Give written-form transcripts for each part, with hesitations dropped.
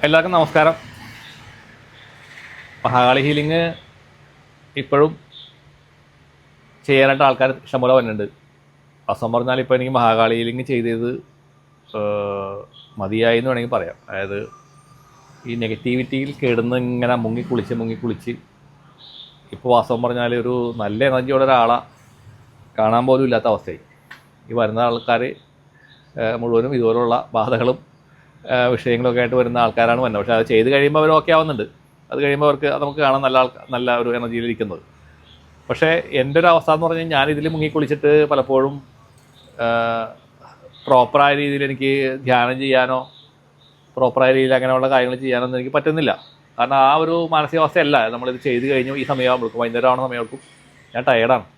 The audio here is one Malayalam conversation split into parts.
എല്ലാവർക്കും നമസ്കാരം. മഹാകാളി ഹീലിംഗ് ഇപ്പോഴും ചെയ്യാനായിട്ട് ആൾക്കാർ ഇഷ്ടംപോലെ വരുന്നുണ്ട്. വാസ്തവം പറഞ്ഞാൽ ഇപ്പോൾ എനിക്ക് മഹാകാളി ഹീലിംഗ് ചെയ്തത് മതിയായി എന്ന് വേണമെങ്കിൽ പറയാം. അതായത് ഈ നെഗറ്റിവിറ്റിയിൽ കിടന്ന് ഇങ്ങനെ മുങ്ങിക്കുളിച്ച് ഇപ്പോൾ വാസ്തവം പറഞ്ഞാൽ ഒരു നല്ല എനർജിയുള്ള ഒരാളെ കാണാൻ പോലും ഇല്ലാത്ത അവസ്ഥയായി. ഈ വരുന്ന ആൾക്കാർ മുഴുവനും ഇതുപോലുള്ള ബാധകളും വിഷയങ്ങളൊക്കെ ആയിട്ട് വരുന്ന ആൾക്കാരാണ് വരുന്നത്. പക്ഷേ അത് ചെയ്ത് കഴിയുമ്പോൾ അവർ ഓക്കെ ആവുന്നുണ്ട്. അത് കഴിയുമ്പോൾ അവർക്ക് നമുക്ക് കാണാൻ നല്ല ഒരു എനർജിയിലിരിക്കുന്നത്. പക്ഷേ എൻ്റെ ഒരു അവസ്ഥ എന്ന് പറഞ്ഞാൽ ഞാനിതിൽ മുങ്ങിക്കുളിച്ചിട്ട് പലപ്പോഴും പ്രോപ്പറായ രീതിയിൽ എനിക്ക് ധ്യാനം ചെയ്യാനോ പ്രോപ്പറായ രീതിയിൽ അങ്ങനെയുള്ള കാര്യങ്ങൾ ചെയ്യാനൊന്നും എനിക്ക് പറ്റുന്നില്ല. കാരണം ആ ഒരു മാനസികാവസ്ഥയല്ല നമ്മളിത് ചെയ്ത് കഴിഞ്ഞു. ഈ സമയമാകുമ്പോഴേക്കും വൈകുന്നേരം ആവുന്ന സമയമാകും ഞാൻ ടയേർഡാണ്.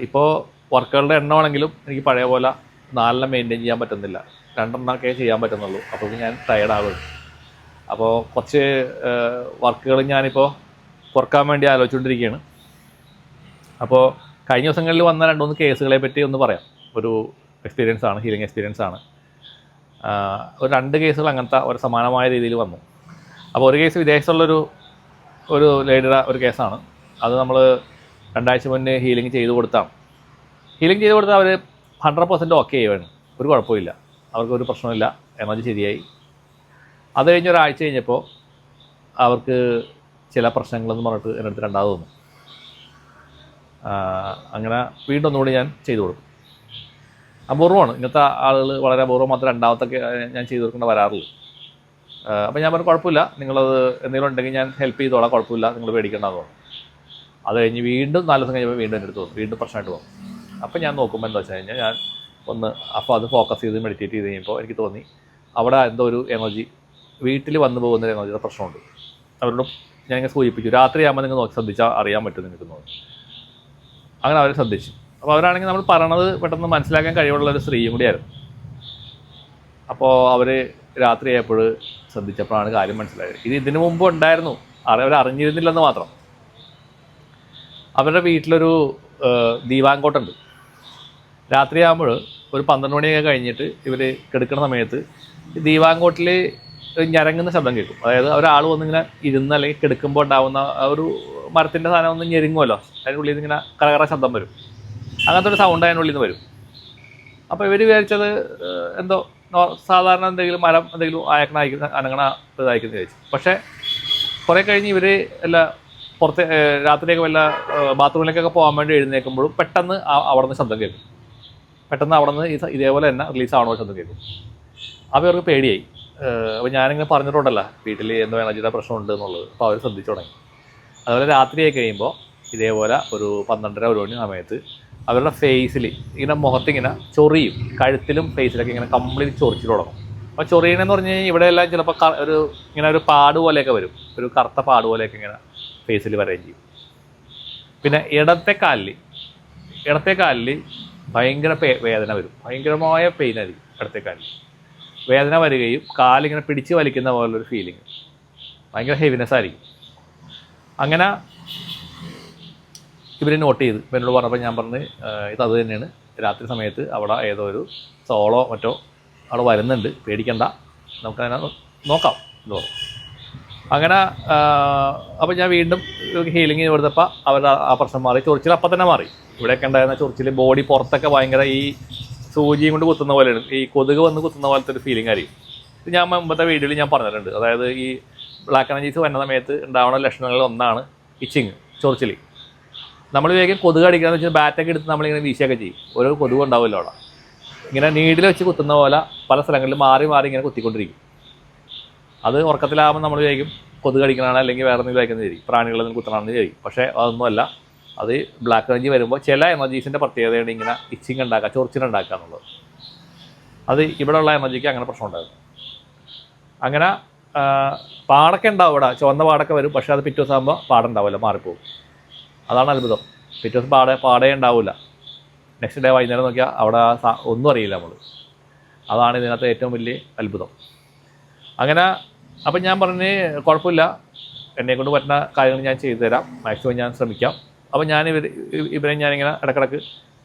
ഇപ്പോൾ വർക്കുകളുടെ എണ്ണമാണെങ്കിലും എനിക്ക് പഴയ പോലെ 4 മെയിൻറ്റെയിൻ ചെയ്യാൻ പറ്റുന്നില്ല. 2 ചെയ്യാൻ പറ്റുന്നുള്ളൂ. അപ്പോൾ ഞാൻ ടയേർഡാകും. അപ്പോൾ കുറച്ച് വർക്കുകൾ ഞാനിപ്പോൾ കുറക്കാൻ വേണ്ടി ആലോചിച്ചുകൊണ്ടിരിക്കുകയാണ്. അപ്പോൾ കഴിഞ്ഞ ദിവസങ്ങളിൽ വന്ന 2-3 കേസുകളെ പറ്റി ഒന്ന് പറയാം. ഒരു എക്സ്പീരിയൻസാണ്, ഹീലിംഗ് എക്സ്പീരിയൻസാണ്. ഒരു 2 കേസുകൾ അങ്ങനത്തെ ഒരു സമാനമായ രീതിയിൽ വന്നു. അപ്പോൾ ഒരു കേസ് വിദേശത്തുള്ളൊരു ലേഡിയുടെ ഒരു കേസാണ്. അത് നമ്മൾ 2 ആഴ്ച മുന്നേ ഹീലിംഗ് ചെയ്ത് കൊടുത്താണ്. ഹീലിംഗ് ചെയ്ത് കൊടുത്താൽ അവർ 100% ഓക്കെ ചെയ്യുവാണ്. ഒരു കുഴപ്പമില്ല, അവർക്കൊരു പ്രശ്നമില്ല, എനർജി ശരിയായി. അത് കഴിഞ്ഞ് ഒരാഴ്ച കഴിഞ്ഞപ്പോൾ അവർക്ക് ചില പ്രശ്നങ്ങളെന്ന് പറഞ്ഞിട്ട് എൻ്റെ അടുത്ത് രണ്ടാമത് വന്നു. അങ്ങനെ വീണ്ടും ഒന്നുകൂടി ഞാൻ ചെയ്തു കൊടുക്കും. അപൂർവമാണ്, ഇങ്ങനത്തെ ആളുകൾ വളരെ അപൂർവം മാത്രം രണ്ടാമത്തൊക്കെ ഞാൻ ചെയ്തു കൊടുക്കേണ്ട വരാറുള്ളൂ. അപ്പോൾ ഞാൻ പറഞ്ഞു കുഴപ്പമില്ല, നിങ്ങളത് എന്തെങ്കിലും ഉണ്ടെങ്കിൽ ഞാൻ ഹെൽപ്പ് ചെയ്തോളാം, കുഴപ്പമില്ല, നിങ്ങൾ പേടിക്കേണ്ടതെന്ന് പറഞ്ഞു. അത് കഴിഞ്ഞ് വീണ്ടും 4 ദിവസം കഴിഞ്ഞപ്പോൾ വീണ്ടും എൻ്റെ അടുത്ത് വന്നു, വീണ്ടും പ്രശ്നമായിട്ട് പോകും. അപ്പോൾ ഞാൻ നോക്കുമ്പോൾ എന്താ വെച്ച് കഴിഞ്ഞാൽ ഞാൻ അപ്പോൾ അത് ഫോക്കസ് ചെയ്ത് മെഡിറ്റേറ്റ് ചെയ്ത് കഴിഞ്ഞപ്പോൾ എനിക്ക് തോന്നി അവിടെ എന്തോ ഒരു എനർജി വീട്ടിൽ വന്നു പോകുന്ന എനർജിയുടെ പ്രശ്നമുണ്ട്. അവരോട് ഞാൻ ഇങ്ങനെ സൂചിപ്പിച്ചു, രാത്രിയാകുമ്പോൾ നിങ്ങൾ ശ്രദ്ധിച്ചാൽ അറിയാൻ പറ്റും നിങ്ങൾക്ക് തോന്നി. അങ്ങനെ അവർ ശ്രദ്ധിച്ചു. അപ്പോൾ അവരാണെങ്കിൽ നമ്മൾ പറയണത് പെട്ടെന്ന് മനസ്സിലാക്കാൻ കഴിവുള്ളൊരു സ്ത്രീയും കൂടിയായിരുന്നു. അപ്പോൾ അവർ രാത്രിയായപ്പോൾ ശ്രദ്ധിച്ചപ്പോഴാണ് കാര്യം മനസ്സിലായത്. ഇതിനു മുമ്പ് ഉണ്ടായിരുന്നു, അവർ അറിഞ്ഞിരുന്നില്ലെന്ന് മാത്രം. അവരുടെ വീട്ടിലൊരു ദീപാങ്കോട്ടുണ്ട്. രാത്രിയാകുമ്പോൾ ഒരു 12 മണിയൊക്കെ കഴിഞ്ഞിട്ട് ഇവർ കിടക്കുന്ന സമയത്ത് ദീപാങ്കോട്ടിൽ ഞരങ്ങുന്ന ശബ്ദം കേൾക്കും. അതായത് ഒരാൾ വന്നിങ്ങനെ ഇരുന്ന് അല്ലെങ്കിൽ കിടക്കുമ്പോൾ ഉണ്ടാകുന്ന ഒരു മരത്തിൻ്റെ സാധനം ഒന്ന് ഞെരുങ്ങുമല്ലോ, അതിനുള്ളിൽ നിന്ന് ഇങ്ങനെ കറകറ ശബ്ദം വരും. അങ്ങനത്തെ ഒരു സൗണ്ട് അതിനുള്ളിൽ നിന്ന് വരും. അപ്പോൾ ഇവർ വിചാരിച്ചത് എന്തോ സാധാരണ എന്തെങ്കിലും മരം എന്തെങ്കിലും അനങ്ങണ ഇതായിരിക്കും വിചാരിച്ചു. പക്ഷേ കുറേ കഴിഞ്ഞ് ഇവർ പുറത്ത് രാത്രിയൊക്കെ വല്ല ബാത്റൂമിലേക്കൊക്കെ പോകാൻ വേണ്ടി എഴുന്നേൽക്കുമ്പോഴും പെട്ടെന്ന് അവിടെ നിന്ന് ശബ്ദം കേൾക്കും. പെട്ടെന്ന് അവിടെ നിന്ന് ഇതേപോലെ തന്നെ റിലീസ് ആവണോ ശബ്ദം കേൾക്കും. അപ്പോൾ അവർക്ക് പേടിയായി. അപ്പോൾ ഞാനിങ്ങനെ പറഞ്ഞിട്ടുണ്ടല്ലോ വീട്ടിൽ എന്തോ എനർജിയുടെ പ്രശ്നമുണ്ട് എന്നുള്ളത്. അപ്പോൾ അവർ ശ്രദ്ധിച്ചു തുടങ്ങി. അതുപോലെ രാത്രിയായി കഴിയുമ്പോൾ ഇതേപോലെ ഒരു 12:30-1 മണി സമയത്ത് അവരുടെ ഫേസിൽ ഇങ്ങനെ മുഖത്തിങ്ങനെ ചൊറിയും, കഴുത്തിലും ഫേസിലൊക്കെ ഇങ്ങനെ കംപ്ലീറ്റ് ചൊറിച്ചിട്ട് തുടങ്ങും. അപ്പോൾ ചൊറിയണമെന്ന് പറഞ്ഞു കഴിഞ്ഞാൽ ഇവിടെയെല്ലാം ചിലപ്പോൾ ഒരു പാട് പോലെയൊക്കെ വരും, ഒരു കറുത്ത പാട് പോലെയൊക്കെ ഇങ്ങനെ ഫേസിൽ വരികയും ചെയ്യും. പിന്നെ ഇടത്തെ കാലിൽ ഭയങ്കര വേദന വരും, ഭയങ്കരമായ പെയിനായിരിക്കും ഇടത്തെ കാലിൽ. വേദന വരികയും കാലിങ്ങനെ പിടിച്ച് വലിക്കുന്ന പോലുള്ളൊരു ഫീലിങ്, ഭയങ്കര ഹെവിനെസ് ആയിരിക്കും. അങ്ങനെ ഇവർ നോട്ട് ചെയ്ത് എന്നോട് പറഞ്ഞപ്പോൾ ഞാൻ പറഞ്ഞ് ഇത് തന്നെയാണ്. രാത്രി സമയത്ത് അവിടെ ഏതോ ഒരു സോളോ മറ്റോ അവിടെ വരുന്നുണ്ട്, പേടിക്കണ്ട, നമുക്കതിനെ നോക്കാം എന്ന് പറഞ്ഞു. അങ്ങനെ അപ്പോൾ ഞാൻ വീണ്ടും ഹീലിംഗ് കൊടുത്തപ്പോൾ അവരുടെ ആ പ്രശ്നം മാറി. ചൊറിച്ചിൽ അപ്പം തന്നെ മാറി. ഇവിടെയൊക്കെ ഉണ്ടായിരുന്ന ചൊറിച്ചിൽ ബോഡി പുറത്തൊക്കെ ഭയങ്കര ഈ സൂചിയും കൊണ്ട് കുത്തുന്ന പോലെയാണ്, ഈ കൊതുക് വന്ന് കുത്തുന്ന പോലത്തെ ഒരു ഫീലിംഗ് ആയിരിക്കും. ഇത് ഞാൻ മുമ്പത്തെ വീഡിയോയിൽ ഞാൻ പറഞ്ഞിട്ടുണ്ട്. അതായത് ഈ ബ്ലാക്ക് എനർജീസ് വരുന്ന സമയത്ത് ഉണ്ടാവുന്ന ലക്ഷണങ്ങളിൽ ഒന്നാണ് ഇച്ചിങ്, ചൊറിച്ചിൽ. നമ്മൾ വേഗം കൊതുക് അടിക്കാന്ന് വെച്ചാൽ ബാറ്റൊക്കെ എടുത്ത് നമ്മളിങ്ങനെ വീശിയൊക്കെ ചെയ്യും. ഓരോ കൊതുക് ഉണ്ടാവില്ല അവിടെ, ഇങ്ങനെ നീഡിൽ വെച്ച് കുത്തുന്ന പോലെ പല സ്ഥലങ്ങളിൽ മാറി ഇങ്ങനെ കുത്തിക്കൊണ്ടിരിക്കും. അത് ഉറക്കത്തിലാകുമ്പോൾ നമ്മൾ വിചാരിക്കും കൊതുക് അടിക്കണതാണ് അല്ലെങ്കിൽ വേറെ എന്തെങ്കിലും അയക്കുന്നതായിരിക്കും, പ്രാണികളിൽ നിന്ന് കുത്തണമെന്ന് വിചാരിക്കും. പക്ഷേ അതൊന്നുമല്ല. അത് ബ്ലാക്ക് എനർജി വരുമ്പോൾ ചില എനർജീസിൻ്റെ പ്രത്യേകതയാണ് ഇങ്ങനെ ഇച്ചിങ് ഉണ്ടാക്കുക, ചൊറിച്ചിലുണ്ടാക്കുക എന്നുള്ളത്. അത് ഇവിടെയുള്ള എനർജിക്ക് അങ്ങനെ പ്രശ്നം ഉണ്ടാകും. അങ്ങനെ പാടൊക്കെ ഉണ്ടാവും, ഇവിടെ ചുവന്ന പാടൊക്കെ വരും. പക്ഷേ അത് പിറ്റേ ദിവസം ആകുമ്പോൾ പാടുണ്ടാവില്ല, മാറിപ്പോകും. അതാണ് അത്ഭുതം. പിറ്റേ ദിവസം പാടേ ഉണ്ടാവില്ല. നെക്സ്റ്റ് ഡേ വൈകുന്നേരം നോക്കിയാൽ അവിടെ ഒന്നും അറിയില്ല നമ്മൾ. അതാണ് ഇതിനകത്ത് ഏറ്റവും വലിയ അത്ഭുതം. അങ്ങനെ അപ്പം ഞാൻ പറഞ്ഞ് കുഴപ്പമില്ല, എന്നെക്കൊണ്ട് പറ്റുന്ന കാര്യങ്ങൾ ഞാൻ ചെയ്തു തരാം, മാക്സിമം ഞാൻ ശ്രമിക്കാം. അപ്പോൾ ഇവരെ ഞാനിങ്ങനെ ഇടക്കിടക്ക്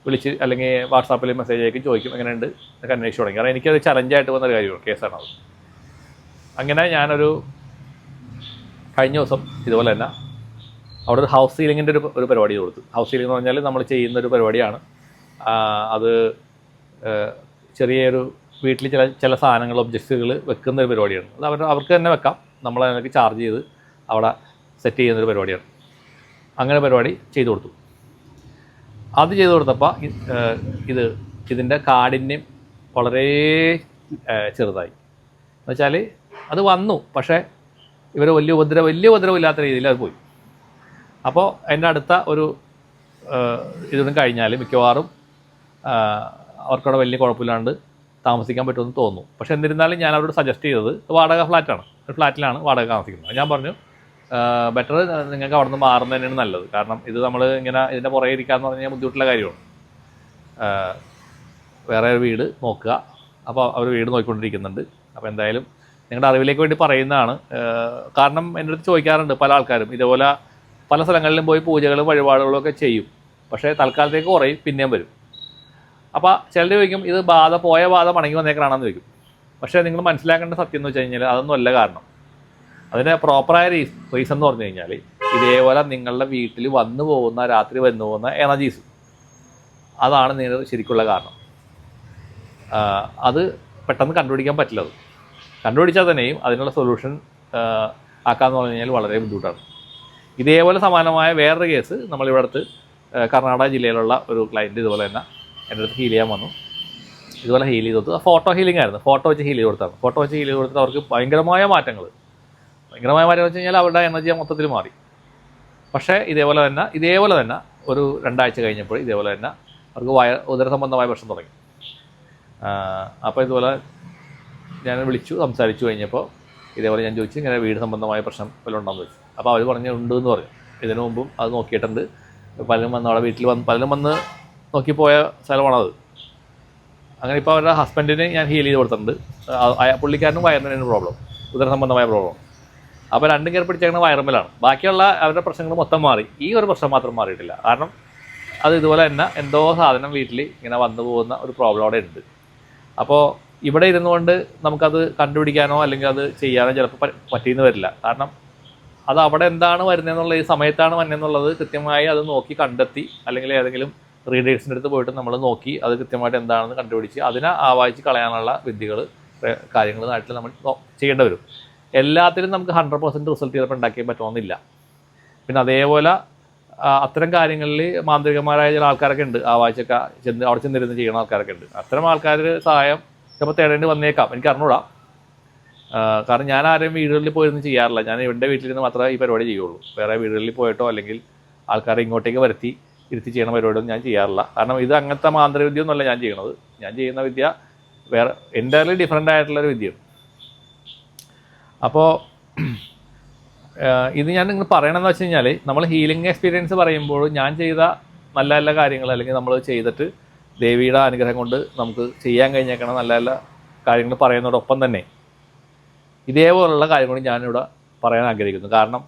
വിളിച്ച് അല്ലെങ്കിൽ വാട്സാപ്പിൽ മെസ്സേജ് അയക്കും, ചോദിക്കും എങ്ങനെയുണ്ട് എന്നൊക്കെ അന്വേഷിച്ച് തുടങ്ങി. കാരണം എനിക്കത് ചലഞ്ചായിട്ട് വന്നൊരു കാര്യമാണ്, കേസാണ് അത്. അങ്ങനെ ഞാനൊരു കഴിഞ്ഞ ദിവസം ഇതുപോലെ തന്നെ അവിടെ ഒരു ഹൗസ് സീലിങ്ങിൻ്റെ ഒരു പരിപാടി കൊടുത്തു. ഹൗസ് സീലിംഗ് എന്ന് പറഞ്ഞാൽ നമ്മൾ ചെയ്യുന്നൊരു പരിപാടിയാണ്. അത് ചെറിയൊരു വീട്ടിൽ ചില സാധനങ്ങൾ ഒബ്ജക്റ്റുകൾ വെക്കുന്ന ഒരു പരിപാടിയാണ്. അത് അവർക്ക് തന്നെ വെക്കാം, നമ്മളതിനൊക്കെ ചാർജ് ചെയ്ത് അവിടെ സെറ്റ് ചെയ്യുന്നൊരു പരിപാടിയാണ്. അങ്ങനെ പരിപാടി ചെയ്തു കൊടുത്തു. അത് ചെയ്തു കൊടുത്തപ്പോൾ ഇതിൻ്റെ കാഠിന്യം വളരെ ചെറുതായി. എന്നുവെച്ചാൽ അത് വന്നു, പക്ഷേ ഇവർ വലിയ ഉപദ്രവമില്ലാത്ത രീതിയിൽ അത് പോയി. അപ്പോൾ എൻ്റെ അടുത്ത ഒരു ഇതൊന്നും കഴിഞ്ഞാൽ മിക്കവാറും അവർക്കവിടെ വലിയ കുഴപ്പമില്ലാണ്ട് താമസിക്കാൻ പറ്റുമെന്ന് തോന്നുന്നു. പക്ഷേ എന്നിരുന്നാലും ഞാൻ അവരോട് സജസ്റ്റ് ചെയ്തത് വാടക ഫ്ലാറ്റാണ്, ഒരു ഫ്ലാറ്റിലാണ് വാടക താമസിക്കുന്നത്. ഞാൻ പറഞ്ഞു ബെറ്റർ നിങ്ങൾക്ക് അവിടെ നിന്ന് മാറുന്നത് തന്നെയാണ് നല്ലത്. കാരണം ഇത് നമ്മൾ ഇങ്ങനെ ഇതിൻ്റെ പുറകെ ഇരിക്കാമെന്ന് പറഞ്ഞാൽ ബുദ്ധിമുട്ടുള്ള കാര്യമാണ്. വേറെ ഒരു വീട് നോക്കുക. അപ്പോൾ അവർ വീട് നോക്കിക്കൊണ്ടിരിക്കുന്നുണ്ട്. അപ്പോൾ എന്തായാലും നിങ്ങളുടെ അറിവിലേക്ക് വേണ്ടി പറയുന്നതാണ്. കാരണം എൻ്റെ അടുത്ത് ചോദിക്കാറുണ്ട് പല ആൾക്കാരും, ഇതേപോലെ പല സ്ഥലങ്ങളിലും പോയി പൂജകളും വഴിപാടുകളും ഒക്കെ ചെയ്യും, പക്ഷേ തൽക്കാലത്തേക്ക് കുറയും, പിന്നെയും വരും. അപ്പോൾ ചിലർ ചോദിക്കും ഇത് പോയ ബാധ മടങ്ങി വന്നേക്കണമെന്ന് ചോദിക്കും. പക്ഷേ നിങ്ങൾ മനസ്സിലാക്കേണ്ട സത്യം എന്ന് വെച്ച് കഴിഞ്ഞാൽ അതൊന്നും അല്ല കാരണം. അതിൻ്റെ പ്രോപ്പറായ റീസൺ എന്ന് പറഞ്ഞു കഴിഞ്ഞാൽ ഇതേപോലെ നിങ്ങളുടെ വീട്ടിൽ രാത്രി വന്നു പോകുന്ന എനർജീസ്, അതാണ് നിങ്ങൾ ശരിക്കുള്ള കാരണം. അത് പെട്ടെന്ന് കണ്ടുപിടിക്കാൻ പറ്റില്ല. അത് കണ്ടുപിടിച്ചാൽ തന്നെയും അതിനുള്ള സൊല്യൂഷൻ ആക്കാമെന്ന് പറഞ്ഞു കഴിഞ്ഞാൽ വളരെ ബുദ്ധിമുട്ടാണ്. ഇതേപോലെ സമാനമായ വേറൊരു കേസ് നമ്മളിവിടെ അടുത്ത് കർണാടക ജില്ലയിലുള്ള ഒരു ക്ലയൻറ്റ് ഇതുപോലെ തന്നെ എൻ്റെ അടുത്ത് ഹീൽ ചെയ്യാൻ വന്നു. ഇതുപോലെ ഹീൽ ചെയ്ത് കൊടുത്തു. ഫോട്ടോ ഹീലിംഗ് ആയിരുന്നു. ഫോട്ടോ വെച്ച് ഹീൽ ചെയ്ത് കൊടുത്താണ്. ഫോട്ടോ വെച്ച് ഹീൽ ചെയ്ത് കൊടുത്തിട്ട് അവർക്ക് ഭയങ്കരമായ മാറ്റം വെച്ച് കഴിഞ്ഞാൽ അവരുടെ എനർജി മൊത്തത്തിൽ മാറി. പക്ഷേ ഇതേപോലെ തന്നെ ഒരു 2 ആഴ്ച കഴിഞ്ഞപ്പോൾ ഇതേപോലെ തന്നെ അവർക്ക് ഉദര സംബന്ധമായ പ്രശ്നം തുടങ്ങി. അപ്പോൾ ഇതുപോലെ ഞാൻ സംസാരിച്ചു കഴിഞ്ഞപ്പോൾ ഇതേപോലെ ഞാൻ ചോദിച്ചു ഇങ്ങനെ വീട് സംബന്ധമായ പ്രശ്നം വല്ലതും ഉണ്ടെന്ന് ചോദിച്ചു. അപ്പോൾ അവർ ഉണ്ടെന്ന് പറഞ്ഞു. ഇതിനു മുമ്പും അത് നോക്കിയിട്ടുണ്ട്. പലരും വന്ന് അവിടെ വീട്ടിൽ പലരും വന്ന് നോക്കിപ്പോയ സ്ഥലമാണത്. അങ്ങനെ ഇപ്പോൾ അവരുടെ ഹസ്ബൻഡിന് ഞാൻ ഹീൽ ചെയ്ത് കൊടുത്തിട്ടുണ്ട്. പുള്ളിക്കാരനും വയറിന് പ്രോബ്ലം, ഉദര സംബന്ധമായ പ്രോബ്ലം. അപ്പോൾ രണ്ടും കയറി പിടിച്ചേക്കുന്ന വയറുമ്മലാണ്. ബാക്കിയുള്ള അവരുടെ പ്രശ്നങ്ങൾ മൊത്തം മാറി. ഈ ഒരു പ്രശ്നം മാത്രം മാറിയിട്ടില്ല. കാരണം അത് ഇതുപോലെ തന്നെ എന്തോ സാധനം വീട്ടിൽ ഇങ്ങനെ വന്നു പോകുന്ന ഒരു പ്രോബ്ലം അവിടെ ഉണ്ട്. അപ്പോൾ ഇവിടെ ഇരുന്നുകൊണ്ട് നമുക്കത് കണ്ടുപിടിക്കാനോ അല്ലെങ്കിൽ അത് ചെയ്യാനോ ചിലപ്പോൾ പറ്റിയെന്ന് വരില്ല. കാരണം അത് അവിടെ എന്താണ് വരുന്നതെന്നുള്ള ഈ സമയത്താണ് വരുന്നതെന്നുള്ളത് കൃത്യമായി അത് നോക്കി കണ്ടെത്തി, അല്ലെങ്കിൽ ഏതെങ്കിലും റീഡേഴ്സിൻ്റെ അടുത്ത് പോയിട്ട് നമ്മൾ നോക്കി അത് കൃത്യമായിട്ട് എന്താണെന്ന് കണ്ടുപിടിച്ച് അതിനെ ആവാഹിച്ച് കളയാനുള്ള വിദ്യകൾ കാര്യങ്ങൾ നാട്ടിൽ നമ്മൾ ചെയ്യേണ്ടി വരും. എല്ലാത്തിലും നമുക്ക് 100% റിസൾട്ട് ചിലപ്പോൾ ഉണ്ടാക്കിയാൽ പറ്റുമെന്നില്ല. പിന്നെ അതേപോലെ അത്തരം കാര്യങ്ങളിൽ മാന്ത്രികന്മാരായ ചില ആൾക്കാരൊക്കെ ഉണ്ട്, ആവാഹിച്ചൊക്കെ അവിടെ ചെന്നിരുന്ന് ചെയ്യുന്ന ആൾക്കാരൊക്കെ ഉണ്ട്. അത്തരം ആൾക്കാരുടെ സഹായം ചിലപ്പോൾ തേടേണ്ടി വന്നേക്കാം, എനിക്ക് അറിഞ്ഞൂടാ. കാരണം ഞാൻ ആരെയും വീടുകളിൽ പോയിരുന്ന് ചെയ്യാറില്ല. ഞാൻ എൻ്റെ വീട്ടിലിരുന്ന് മാത്രമേ ഈ പരിപാടി ചെയ്യുള്ളൂ. വേറെ വീടുകളിൽ പോയിട്ടോ അല്ലെങ്കിൽ ആൾക്കാരെ ഇങ്ങോട്ടേക്ക് ഇരുത്തി ചെയ്യണ പരിപാടിയൊന്നും ഞാൻ ചെയ്യാറില്ല. കാരണം ഇത് അങ്ങനത്തെ മാന്ത്രവിദ്യ ഒന്നുമല്ല ഞാൻ ചെയ്യണത്. ഞാൻ ചെയ്യുന്ന വിദ്യ വേറെ എൻ്റയർലി ഡിഫറെൻ്റ് ആയിട്ടുള്ളൊരു വിദ്യയാണ്. അപ്പോൾ ഇത് ഞാൻ നിങ്ങൾ പറയണമെന്ന് വെച്ച് കഴിഞ്ഞാൽ നമ്മൾ ഹീലിംഗ് എക്സ്പീരിയൻസ് പറയുമ്പോൾ ഞാൻ ചെയ്ത നല്ല നല്ല കാര്യങ്ങൾ അല്ലെങ്കിൽ നമ്മൾ ചെയ്തിട്ട് ദേവിയുടെ അനുഗ്രഹം കൊണ്ട് നമുക്ക് ചെയ്യാൻ കഴിഞ്ഞേക്കണം നല്ല നല്ല കാര്യങ്ങൾ പറയുന്നതോടൊപ്പം തന്നെ ഇതേപോലുള്ള കാര്യങ്ങൾ ഞാനിവിടെ പറയാൻ ആഗ്രഹിക്കുന്നു. കാരണം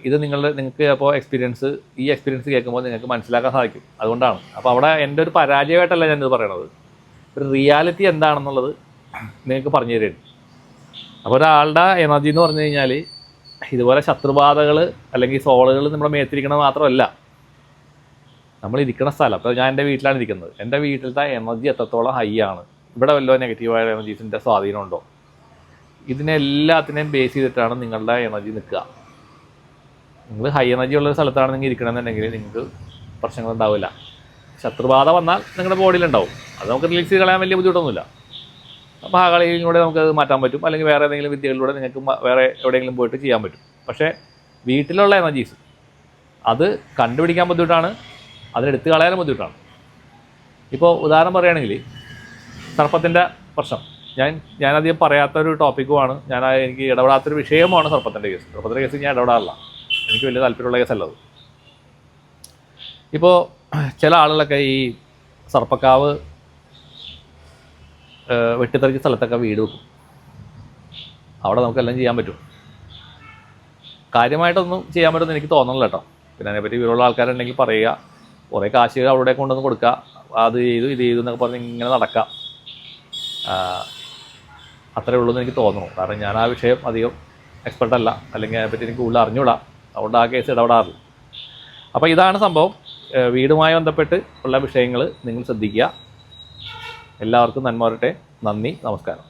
ഇത് നിങ്ങൾക്ക് അപ്പോൾ ഈ എക്സ്പീരിയൻസ് കേൾക്കുമ്പോൾ നിങ്ങൾക്ക് മനസ്സിലാക്കാൻ സാധിക്കും. അതുകൊണ്ടാണ്. അപ്പോൾ അവിടെ എൻ്റെ ഒരു പരാജയമായിട്ടല്ല ഞാനിത് പറയണത്, ഒരു റിയാലിറ്റി എന്താണെന്നുള്ളത് നിങ്ങൾക്ക് പറഞ്ഞു തരുന്നു. അപ്പോൾ ഒരാളുടെ എനർജി എന്ന് പറഞ്ഞു കഴിഞ്ഞാൽ ഇതുപോലെ ശത്രുബാധകൾ അല്ലെങ്കിൽ സോളുകൾ നമ്മുടെ മേത്തിരിക്കണത് മാത്രമല്ല, നമ്മൾ ഇരിക്കുന്ന സ്ഥലം. അപ്പോൾ ഞാൻ എൻ്റെ വീട്ടിലാണ് ഇരിക്കുന്നത്. എൻ്റെ വീട്ടിലത്തെ എനർജി എത്രത്തോളം ഹൈ ആണ്, ഇവിടെ വല്ല നെഗറ്റീവായ എനർജീസിൻ്റെ സ്വാധീനമുണ്ടോ, ഇതിനെല്ലാത്തിനെയും ബേസ് ചെയ്തിട്ടാണ് നിങ്ങളുടെ എനർജി നിൽക്കുക. നിങ്ങൾ ഹൈ എനർജി ഉള്ള സ്ഥലത്താണ് നിങ്ങൾ ഇരിക്കണമെന്നുണ്ടെങ്കിൽ നിങ്ങൾക്ക് പ്രശ്നങ്ങളുണ്ടാവില്ല. ശത്രുബാധ വന്നാൽ നിങ്ങളുടെ ബോഡിയിലുണ്ടാവും. അത് നമുക്ക് റിലീസ് ചെയ്ത് കളയാൻ വലിയ ബുദ്ധിമുട്ടൊന്നുമില്ല. അപ്പോൾ ആ കളിയിലൂടെ നമുക്കത് മാറ്റാൻ പറ്റും. അല്ലെങ്കിൽ വേറെ ഏതെങ്കിലും വിദ്യകളിലൂടെ നിങ്ങൾക്ക് വേറെ എവിടെയെങ്കിലും പോയിട്ട് ചെയ്യാൻ പറ്റും. പക്ഷേ വീട്ടിലുള്ള എനർജീസ് അത് കണ്ടുപിടിക്കാൻ ബുദ്ധിമുട്ടാണ്, അതിനെടുത്ത് കളയാനും ബുദ്ധിമുട്ടാണ്. ഇപ്പോൾ ഉദാഹരണം പറയുകയാണെങ്കിൽ സർപ്പത്തിൻ്റെ പ്രശ്നം ഞാനധികം പറയാത്തൊരു ടോപ്പിക്കുമാണ്. എനിക്ക് ഇടപെടാത്തൊരു വിഷയമാണ് സർപ്പത്തിൻ്റെ കേസ് ഞാൻ ഇടപെടാറില്ല. എനിക്ക് വലിയ താല്പര്യമുള്ള കേസല്ലത്. ഇപ്പോൾ ചില ആളുകളൊക്കെ ഈ സർപ്പക്കാവ് വെട്ടിത്തെറിച്ച സ്ഥലത്തൊക്കെ വീട് വെക്കും. അവിടെ നമുക്കെല്ലാം ചെയ്യാൻ പറ്റും. കാര്യമായിട്ടൊന്നും ചെയ്യാൻ പറ്റുമെന്ന് എനിക്ക് തോന്നുന്നില്ല കേട്ടോ. പിന്നെ അതിനെപ്പറ്റി വിവരമുള്ള ആൾക്കാരുണ്ടെങ്കിൽ പറയുക. കുറേ കാശ് അവിടെ കൊണ്ടുവന്ന് കൊടുക്കുക, അത് ചെയ്തു ഇത് ചെയ്തു എന്നൊക്കെ പറഞ്ഞ് ഇങ്ങനെ നടക്കാം. അത്രേ ഉള്ളൂ എന്ന് എനിക്ക് തോന്നുന്നു. കാരണം ഞാൻ ആ വിഷയം അധികം എക്സ്പെർട്ടല്ല, അല്ലെങ്കിൽ അതിനെപ്പറ്റി എനിക്ക് കൂടുതൽ അറിഞ്ഞൂടാ. അതുകൊണ്ട് ആ കേസ് ഇടപെടാറില്ല. അപ്പോൾ ഇതാണ് സംഭവം. വീടുമായി ബന്ധപ്പെട്ട് ഉള്ള വിഷയങ്ങൾ നിങ്ങൾ ശ്രദ്ധിക്കുക. എല്ലാവർക്കും നന്മ വരട്ടെ. നന്ദി, നമസ്കാരം.